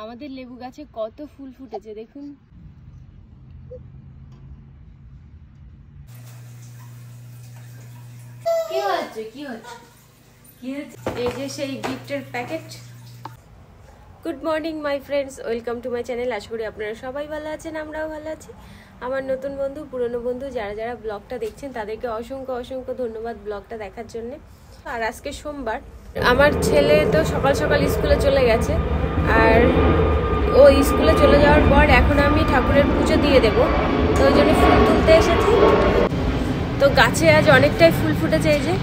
আমাদের লেবু গাছে কত ফুল ফুটেছে দেখুন। কি হচ্ছে কি হচ্ছে কি হচ্ছে? এই যে সেই গিফটের packet. Good morning my friends, welcome to my channel. আশা করি আপনারা সবাই ভালো আছেন, আমরাও ভালো আছি। আমার নতুন বন্ধু, পুরনো বন্ধু যারা যারা ব্লগটা দেখছেন তাদেরকে অসংখ্য অসংখ্য ধন্যবাদ ব্লগটা দেখার জন্য। আর আজকে সোমবার, আমার ছেলে তো সকাল সকাল স্কুলে চলে গেছে, আর ও স্কুলে চলে যাওয়ার পর এখন আমি ঠাকুরের পুজো দিয়ে দেব, তো ওই জন্য ফুল তুলতে এসেছি। তো গাছে আজ অনেকটাই ফুল ফুটেছে, এই যে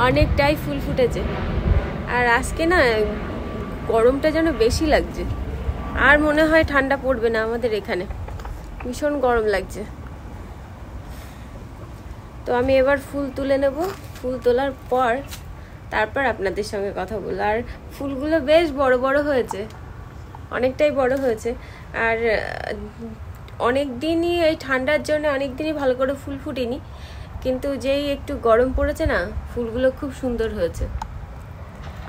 অনেকটাই ফুল ফুটেছে। আর আজকে না গরমটা যেন বেশি লাগছে, আর মনে হয় ঠান্ডা পড়বে না। আমাদের এখানে ভীষণ গরম লাগছে। তো আমি এবার ফুল তুলে নেব, ফুল তোলার পর তারপর আপনাদের সঙ্গে কথা বলবো। আর ফুলগুলো বেশ বড় বড় হয়েছে, অনেকটাই বড় হয়েছে। আর অনেক দিনই এই ঠান্ডার জন্য অনেক দিনই ভালো করে ফুল ফুটেনি, কিন্তু যেই একটু গরম পড়েছে না, ফুলগুলো খুব সুন্দর হয়েছে।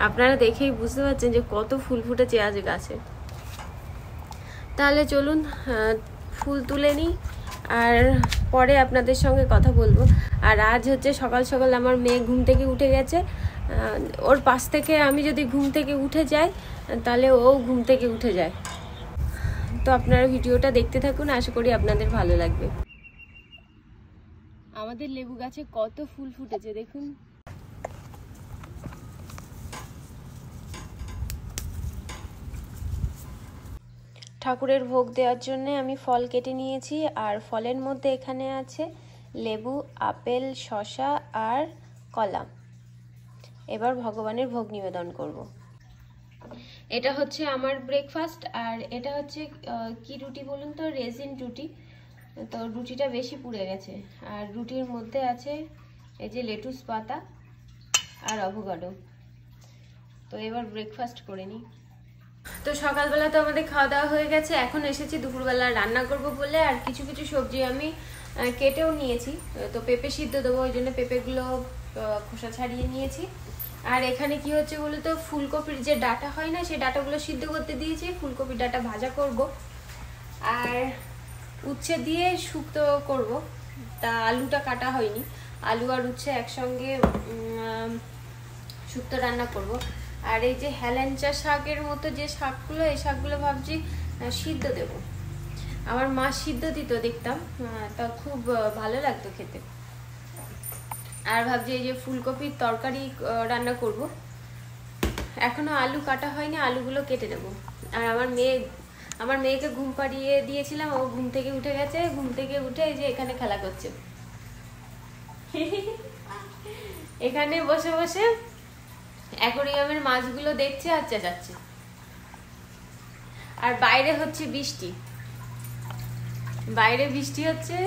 আপনারা দেখেই বুঝতে পারছেন যে কত ফুল ফুটেছে আজ গাছে। তাহলে চলুন ফুল তুলে নিই, আর পরে আপনাদের সঙ্গে কথা বলবো। আর আজ হচ্ছে সকাল সকাল আমার মেয়ে ঘুম থেকে উঠে গেছে। ওর পাশ থেকে আমি যদি ঘুম থেকে উঠে যাই তাহলে ও ঘুম থেকে উঠে যায়। তো আপনারা ভিডিওটা দেখতে থাকুন, আশা করি আপনাদের ভালো লাগবে। আমাদের লেবু গাছে কত ফুল ফুটেছে দেখুন। ঠাকুরের ভোগ দেওয়ার জন্য আমি ফল কেটে নিয়েছি, আর ফলের মধ্যে এখানে আছে লেবু, আপেল, শসা আর কলা। এবার ভগবানের ভোগ নিবেদন করব। এটা হচ্ছে আমার ব্রেকফাস্ট, আর এটা হচ্ছে কি রুটি বলুন তো, রেজিন রুটি। তো রুটিটা বেশি পুড়ে গেছে, আর রুটির মধ্যে আছে এই যে লেটুস পাতা আর অ্যাভোকাডো। তো এবার ব্রেকফাস্ট করে নিই। তো সকালবেলা তো আমাদের খাওয়া দাওয়া হয়ে গেছে, এখন এসেছি দুপুরবেলা রান্না করব বলে। আর কিছু কিছু সবজি আমি কেটেও নিয়েছি। তো পেঁপে সিদ্ধ দেবো, ওই জন্য পেঁপেগুলো খোসা ছাড়িয়ে নিয়েছি। আর এখানে কি হচ্ছে বলো তো, ফুলকপির যে ডাটা হয় না, সেই ডাটাগুলো সিদ্ধ করতে দিয়েছি। ফুলকপির ডাটা ভাজা করব, আর উচ্ছে দিয়ে শুক্তো করব। তা আলুটা কাটা হয়নি, আলু আর উচ্ছে একসঙ্গে শুক্তো রান্না করব। আর এই যে হেলেঞ্চা শাকের মতো যে শাকগুলো, এই শাকগুলো ভাবছি সিদ্ধ দেব। আমার মা সিদ্ধ দিত, দেখতাম, তা খুব ভালো লাগতো খেতে। আর ভাবছি এই যে ফুলকপির তরকারি রান্না করব। এখনো আলু কাটা হয়নি, আলুগুলো কেটে নেব। আর আমার মেয়েকে ঘুম পাড়িয়ে দিয়েছিলাম, ও ঘুম থেকে উঠে গেছে। ঘুম থেকে উঠে এই যে এখানে খেলা করছে, এখানে বসে বসে অ্যাকোরিয়ামের মাছগুলো দেখছে আর চেঁচাচ্ছে। আর বাইরে হচ্ছে বৃষ্টি, বাইরে বৃষ্টি হচ্ছে।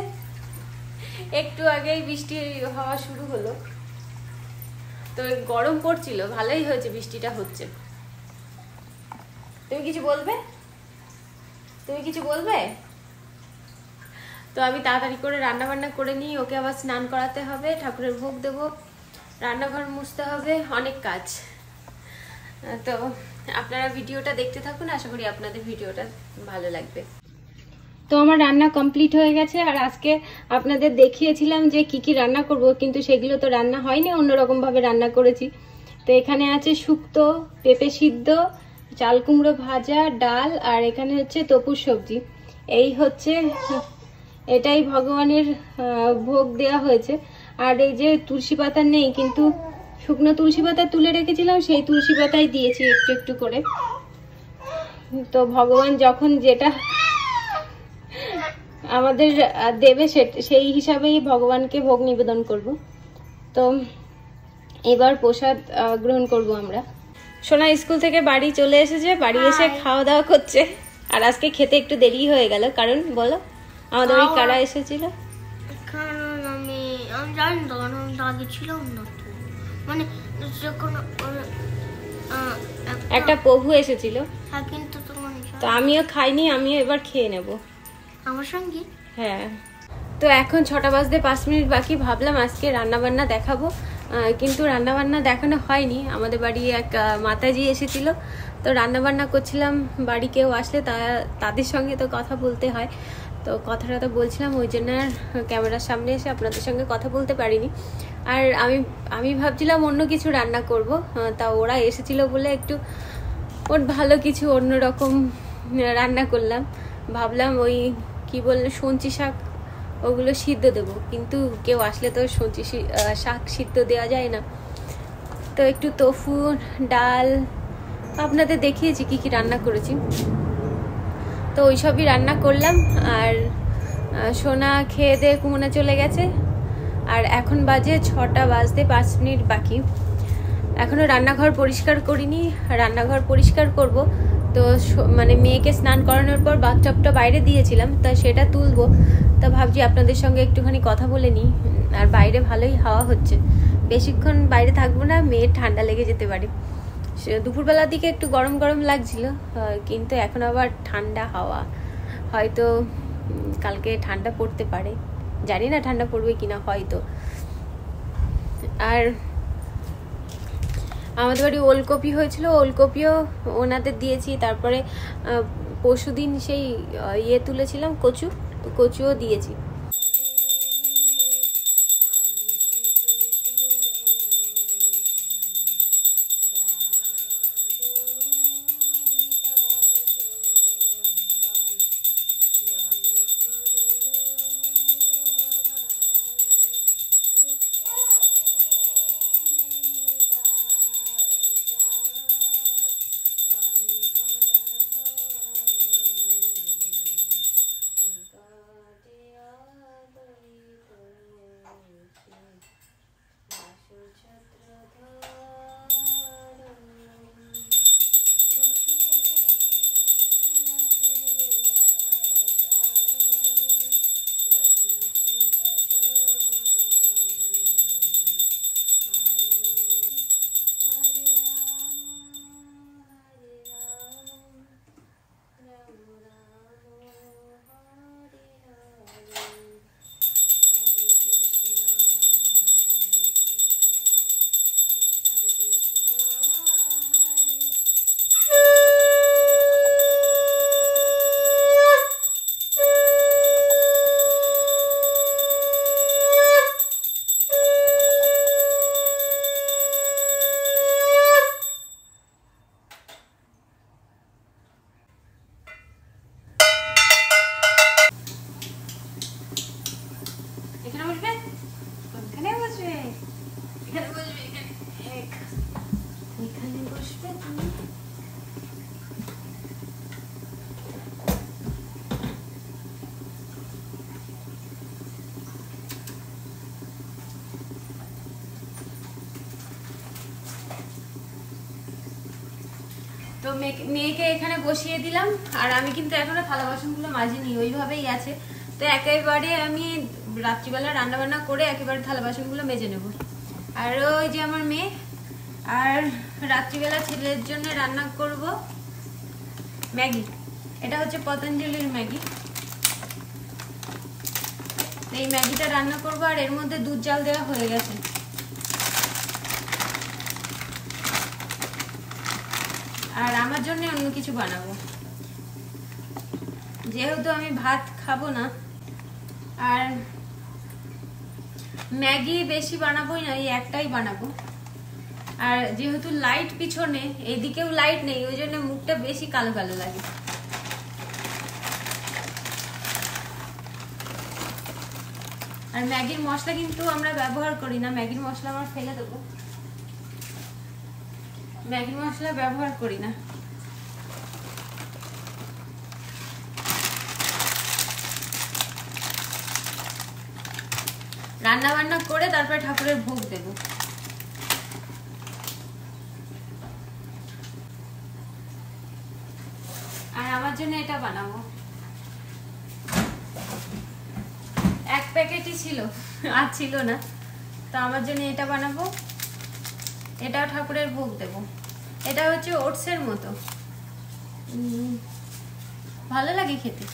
একটু আগেই বৃষ্টি হওয়া শুরু হলো। তো গরম পড়ছিল, ভালোই হয়েছে বৃষ্টিটা হচ্ছে। তুমি কিছু বলবে? তুমি কিছু বলবে? তো আমি তাড়াতাড়ি করে রান্না বান্না করে নিই, ওকে আবার স্নান করাতে হবে, ঠাকুরের ভোগ দেব, রান্নাঘর মুছতে হবে, অনেক কাজ। তো আপনারা ভিডিওটা দেখতে থাকুন, আশা করি আপনাদের ভিডিওটা ভালো লাগবে। তো আমার রান্না কমপ্লিট হয়ে গেছে, আর আজকে আপনাদের দেখিয়েছিলাম যে কি কি রান্না করব, কিন্তু সেগুলো তো রান্না হয়নি, অন্যরকম ভাবে রান্না করেছি। তো এখানে আছে শুক্তো, পেঁপে সিদ্ধ, চাল কুমড়ো ভাজা, ডাল, আর এখানে হচ্ছে তপুর সবজি। এই হচ্ছে, এটাই ভগবানের ভোগ দেয়া হয়েছে। আর এই যে তুলসী পাতা নেই, কিন্তু শুকনো তুলসী পাতা তুলে রেখেছিলাম, সেই তুলসী পাতাই দিয়েছি একটু একটু করে। তো ভগবান যখন যেটা আমাদের দেবে সেই হিসাবেই ভগবানকে ভোগ নিবেদন করব। তো এবার প্রসাদ গ্রহণ করব আমরা। সোনা স্কুল থেকে বাড়ি চলে এসেছে, বাড়ি এসে খাওয়া দাওয়া করছে। আর আজকে খেতে একটু দেরি হয়ে গেল, কারণ বলো আমাদের বাড়ি কারা এসেছিল? আমি জানি তো, আমি আগে ছিলাম না, মানে যখন একটা প্রভু এসেছিল। হ্যাঁ, কিন্তু তো আমিও খাইনি, আমিও এবার খেয়ে নেব আমার সঙ্গে। হ্যাঁ। তো এখন 6টা বাজতে 5 মিনিট বাকি। ভাবলাম আজকে রান্না বান্না দেখাবো, কিন্তু রান্নাবান্না দেখানো হয়নি। আমাদের বাড়ি এক মাতাজি এসেছিল, তো রান্নাবান্না করছিলাম। বাড়ি কেউ আসলে তাদের সঙ্গে তো কথা বলতে হয়, তো কথাটা তো বলছিলাম, ওই জন্য আর ক্যামেরার সামনে এসে আপনাদের সঙ্গে কথা বলতে পারিনি। আর আমি ভাবছিলাম অন্য কিছু রান্না করব, তা ওরা এসেছিল বলে একটু ওর ভালো কিছু অন্যরকম রান্না করলাম। ভাবলাম ওই কি বললো সঞ্চি শাক, ওগুলো সিদ্ধ দেবো, কিন্তু কেউ আসলে তো সঞ্চি শাক সিদ্ধ দেওয়া যায় না। তো একটু তোফু, ডাল, আপনাদের দেখিয়েছি কি কি রান্না করেছি, তো ওইসবই রান্না করলাম। আর সোনা খেয়ে দিয়ে ঘুমোতে চলে গেছে, আর এখন বাজে 6টা বাজতে 5 মিনিট বাকি। এখনো রান্নাঘর পরিষ্কার করিনি, রান্নাঘর পরিষ্কার করব। তো মানে মেয়েকে স্নান করানোর পর বাথটাবটা বাইরে দিয়েছিলাম, তা সেটা তুলবো। তা ভাবছি আপনাদের সঙ্গে একটুখানি কথা বলে নিই। আর বাইরে ভালোই হাওয়া হচ্ছে, বেশিক্ষণ বাইরে থাকবো না, মেয়ের ঠান্ডা লেগে যেতে পারে। দুপুরবেলার দিকে একটু গরম গরম লাগছিল, কিন্তু এখন আবার ঠান্ডা হাওয়া, হয়তো কালকে ঠান্ডা পড়তে পারে, জানি না ঠান্ডা পড়বে কিনা, হয়তো। আর আমাদের বাড়ি ওলকপি হয়েছিল, ওলকপিও ওনাদের দিয়েছি। তারপরে পরশুদিন সেই তুলেছিলাম কচুও দিয়েছি। তো মেয়েকে এখানে বসিয়ে দিলাম, আর আমি কিন্তু এখনো থালা বাসনগুলো মাজিনি, ওইভাবেই আছে। তো একেবারে আমি রাত্রিবেলা রান্না বান্না করে একেবারে থালা বাসনগুলো মেজে নেব। আর ওই যে আমার মেয়ে, আর রাত্রিবেলা ছেলের জন্য রান্না করব ম্যাগি। এটা হচ্ছে পতঞ্জলির ম্যাগি, এই ম্যাগিটা রান্না করব। আর এর মধ্যে দুধ জাল দেওয়া হয়ে গেছে। আর আমার জন্য অন্য কিছু বানাবো, যেহেতু আমি ভাত খাবো না। আর ম্যাগি বেশি বানাবোই না, এই একটাই বানাবো। আর যেহেতু লাইট পিছনে, এদিকেও লাইট নেই, ওই জন্য মুখটা বেশি কালো কালো লাগে। আর ম্যাগির মশলা কিন্তু আমরা ব্যবহার করি না, ম্যাগির মশলা আমরা ফেলে দেবো, ম্যাগি মশলা ব্যবহার করি না। রান্না বান্না করে তারপরে ঠাকুরের ভোগ দেব। আর আমার জন্য এটা বানাবো, এক প্যাকেটই ছিল, আর ছিল না, তো আমার জন্য এটা বানাবো। এটাও ঠাকুরের ভোগ দেব। এটা হচ্ছে ওটসের মতো, ভালো লাগে খেতে।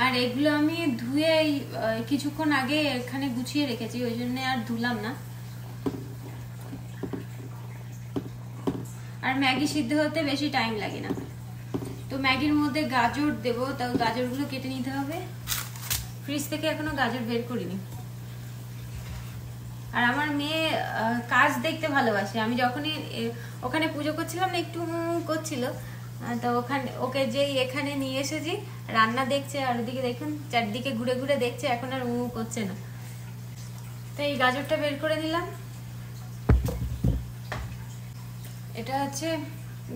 আর এগুলো আমি ধুয়ে কিছুক্ষণ আগে এখানে গুছিয়ে রেখেছি, ওই জন্য আর ধুলাম না। আর ম্যাগি সিদ্ধ হতে বেশি টাইম লাগে না। তো ম্যাগির মধ্যে গাজর দেবো, তাও গাজরগুলো কেটে নিতে হবে। ফ্রিজ থেকে এখনো গাজর বের করিনি। আর আমার মেয়ে কাজ দেখতে ভালোবাসে। আমি যখনই ওখানে পুজো করছিলাম না, একটু করছিল, তো ওখানে ওকে যেই এখানে নিয়ে এসেছি রান্না দেখছে, আর ওদিকে দেখুন চারদিকে ঘুরে ঘুরে দেখছে, এখন আর করছে না। তো এই গাজরটা বের করে নিলাম। এটা হচ্ছে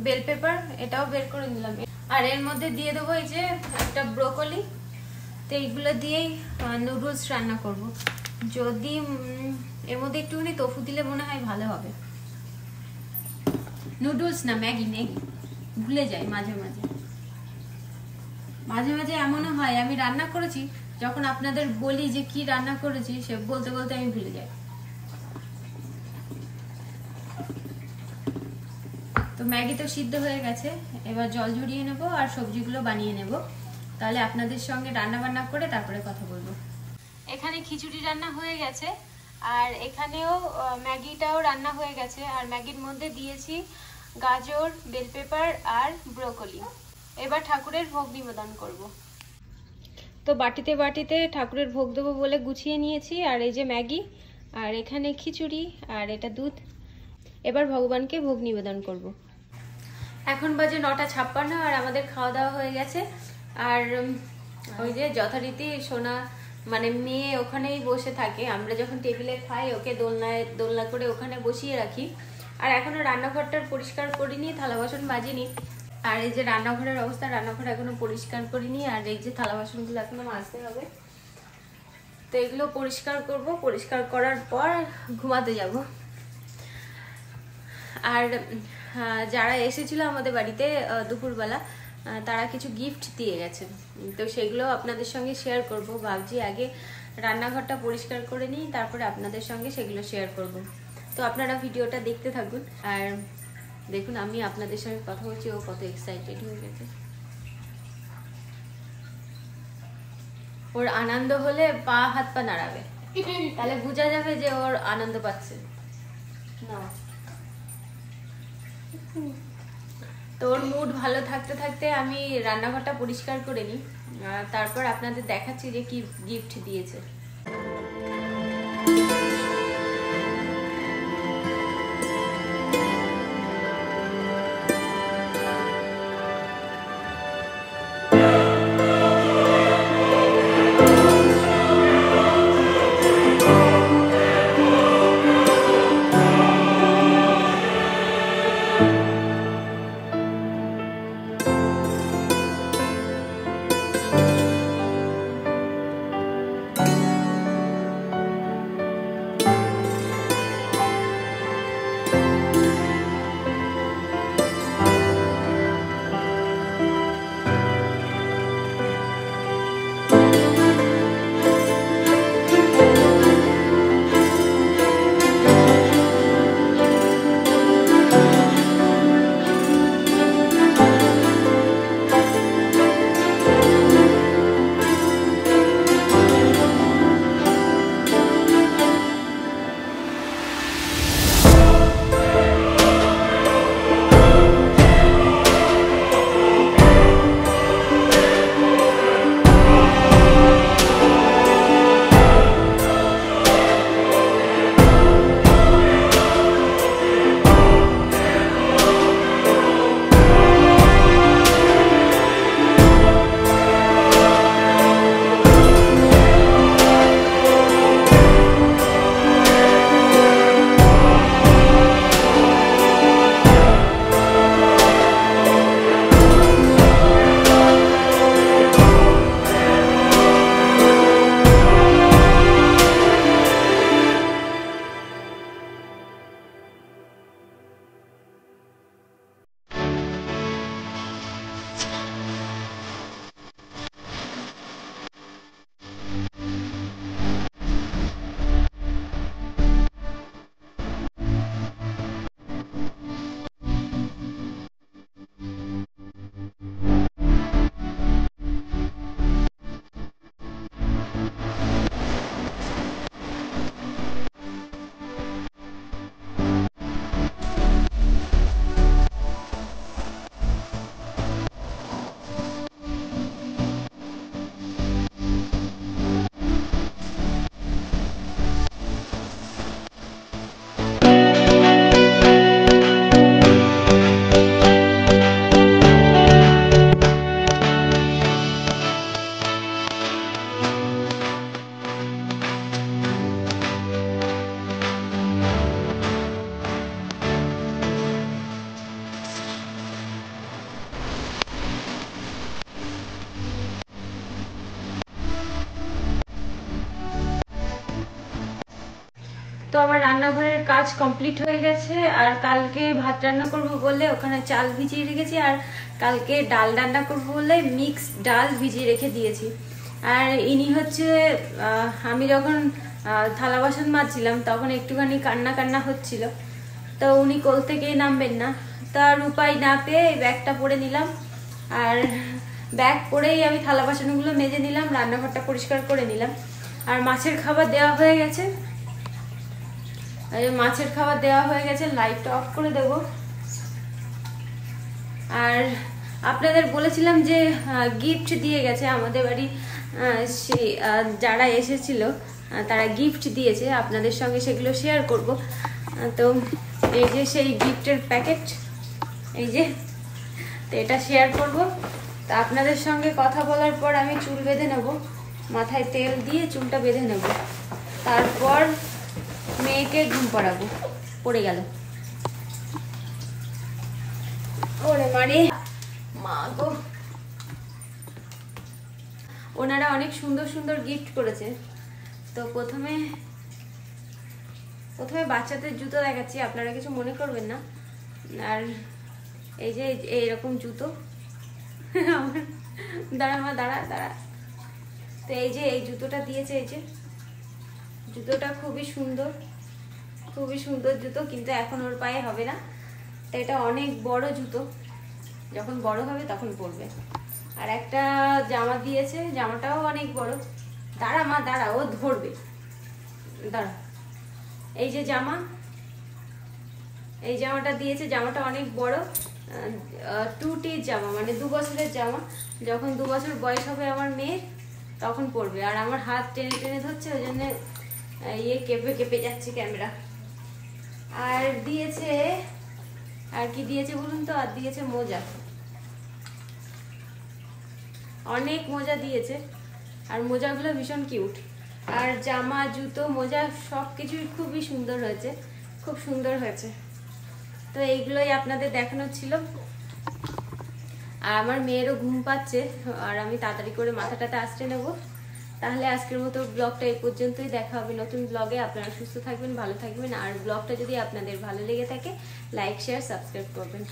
বেল পেপার, এটাও বের করে নিলাম। আর এর মধ্যে দিয়ে দেবো এই যে একটা ব্রোকলি। তো এইগুলো দিয়েই নুডলস রান্না করব। যদি এর মধ্যে একটুখানি তোফু দিলে মনে হয় ভালো হবে। নুডলস না, ম্যাগি, ম্যাগি ভুলে যাই মাঝে মাঝে। মাঝে মাঝে এমনও হয় আমি রান্না করেছি, যখন আপনাদের বলি যে কি রান্না করেছি, সে বলতে বলতে আমি ভুলে যাই। তো ম্যাগি তো সিদ্ধ হয়ে গেছে, এবার জল ঝরিয়ে নেব আর সবজিগুলো বানিয়ে নেব। তাহলে আপনাদের সঙ্গে রান্না বান্না করে তারপরে কথা বলবো। এখানে খিচুড়ি রান্না হয়ে গেছে, আর এখানেও ম্যাগিটাও রান্না হয়ে গেছে। আর ম্যাগির মধ্যে দিয়েছি গাজর, বেল পেপার আর ব্রোকলি। এবার ঠাকুরের ভোগ নিবেদন করব। তো বাটিতে বাটিতে ঠাকুরের ভোগ দেবো বলে গুছিয়ে নিয়েছি। আর এই যে ম্যাগি, আর এখানে খিচুড়ি, আর এটা দুধ। এবার ভগবানকে ভোগ নিবেদন করব। এখন বাজে 9:56, আর আমাদের খাওয়া দাওয়া হয়ে গেছে। আর ওই যে যথারীতি সোনা মানে মেয়ে ওখানেই বসে থাকে। আমরা যখন টেবিলে খাই ওকে দোলনা করে ওখানে বসিয়ে রাখি। আর এখনো রান্নাঘরটার পরিষ্কার করিনি, থালা বাসন মাজিনি। আর এই যে রান্নাঘরের অবস্থা, রান্নাঘর এখনো পরিষ্কার করিনি। আর এই যে থালা বাসনগুলো এখনো মাজতে হবে। তো এগুলো পরিষ্কার করব, পরিষ্কার করার পর ঘুমাতে যাব। আর যারা এসেছিল আমাদের বাড়িতে দুপুরবেলা, তারা কিছু গিফট দিয়ে গেছে। তো সেগুলো আপনাদের সঙ্গে শেয়ার করব। ভাবছি আগে রান্নাঘরটা পরিষ্কার করে নিই, তারপরে আপনাদের সঙ্গে সেগুলো শেয়ার করব। তো আপনারা ভিডিওটা দেখতে থাকুন। আর দেখুন আমি আপনাদের সঙ্গে কথা বলছি, ও কত এক্সাইটেড হয়ে গেছে। ওর আনন্দ হলে হাত পা নাড়াবে, তাহলে বোঝা যাবে যে ওর আনন্দ পাচ্ছে না। তোর মুড ভালো থাকতে থাকতে আমি রান্নাঘরটা পরিষ্কার করে নিই, তারপর আপনাদের দেখাচ্ছি যে কি গিফট দিয়েছে। তো আমার রান্নাঘরের কাজ কমপ্লিট হয়ে গেছে, আর কালকে ভাত রান্না করব বলে ওখানে চাল ভিজিয়ে রেখেছি, আর কালকে ডাল রান্না করব বলে মিক্স ডাল ভিজিয়ে রেখে দিয়েছি। আর ইনি হচ্ছে আমি যখন থালা বাসন মাজছিলাম তখন একটুখানি কান্না কান্না হচ্ছিল, তো উনি কোল থেকেই নামবেন না, তার উপায় না পেয়ে ব্যাগটা পরে নিলাম। আর ব্যাগ পরেই আমি থালা বাসনগুলো মেজে নিলাম, রান্নাঘরটা পরিষ্কার করে নিলাম। আর মাছের খাবার দেওয়া হয়ে গেছে, মাছের খাবার দেওয়া হয়ে গেছে, লাইটটা অফ করে দেব। আর আপনাদের বলেছিলাম যে গিফট দিয়ে গেছে আমাদের বাড়ি, সেই যারা এসেছিল তারা গিফট দিয়েছে, আপনাদের সঙ্গে সেগুলো শেয়ার করব। তো এই যে সেই গিফটের প্যাকেট, এই যে, তো এটা শেয়ার করব। তো আপনাদের সঙ্গে কথা বলার পর আমি চুল বেঁধে নেব, মাথায় তেল দিয়ে চুলটা বেঁধে নেব, তারপর মেয়েকে ঘুম পাড়াবো। পড়ে গেল, ওরে মারে মা গো। ওনারা অনেক সুন্দর সুন্দর গিফট করেছে। তো প্রথমে বাচ্চাদের জুতো দেখাচ্ছি, আপনারা কিছু মনে করবেন না। আর এই যে এইরকম জুতো, দাঁড়া। তো এই যে এই জুতোটা দিয়েছে, এই যে জুতোটা খুবই সুন্দর জুতো, কিন্তু এখন ওর পায়ে হবে না। তো এটা অনেক বড় জুতো, যখন বড় হবে তখন পরবে। আর একটা জামা দিয়েছে, জামাটাও অনেক বড়। দাঁড়া মা দাঁড়া, ও ধরবে, দাঁড়া। এই যে জামা, এই জামাটা দিয়েছে, জামাটা অনেক বড়, 2T জামা, মানে 2 বছরের জামা। যখন 2 বছর বয়স হবে আমার মেয়ের তখন পরবে। আর আমার হাত টেনে টেনে ধরছে, ওই জন্য কেঁপে যাচ্ছে ক্যামেরা। আর দিয়েছে, আর কি দিয়েছে বলুন তো, আর দিয়েছে মোজা, অনেক মোজা দিয়েছে। আর মোজাগুলো ভীষণ কিউট। আর জামা, জুতো, মোজা সবকিছুই খুবই সুন্দর হয়েছে, খুব সুন্দর হয়েছে। তো এইগুলোই আপনাদের দেখানোর ছিল। আর আমার মেয়েরও ঘুম পাচ্ছে, আর আমি তাড়াতাড়ি করে মাথাটাতে আঁচড়ে নেব। তাহলে আজকের মতো ব্লগটা এই পর্যন্তই, দেখা হবে নতুন ব্লগে। আপনারা সুস্থ থাকবেন, ভালো থাকবেন। আর ব্লগটা যদি আপনাদের ভালো লেগে থাকে লাইক, শেয়ার, সাবস্ক্রাইব করবেন।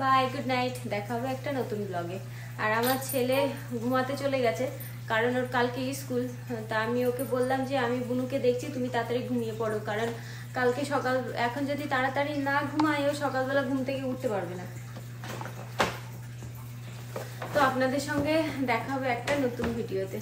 বাই, গুড নাইট, দেখা হবে একটা নতুন ব্লগে। আর আমার ছেলে ঘুমাতে চলে গেছে, কারণ ওর কালকে স্কুল। তা আমি ওকে বললাম যে আমি বুনুকে দেখছি, তুমি তাড়াতাড়ি ঘুমিয়ে পড়ো, কারণ কালকে এখন যদি তাড়াতাড়ি না ঘুমায় ও সকালবেলা ঘুম থেকে উঠতে পারবে না। তো আপনাদের সঙ্গে দেখা হবে একটা নতুন ভিডিওতে।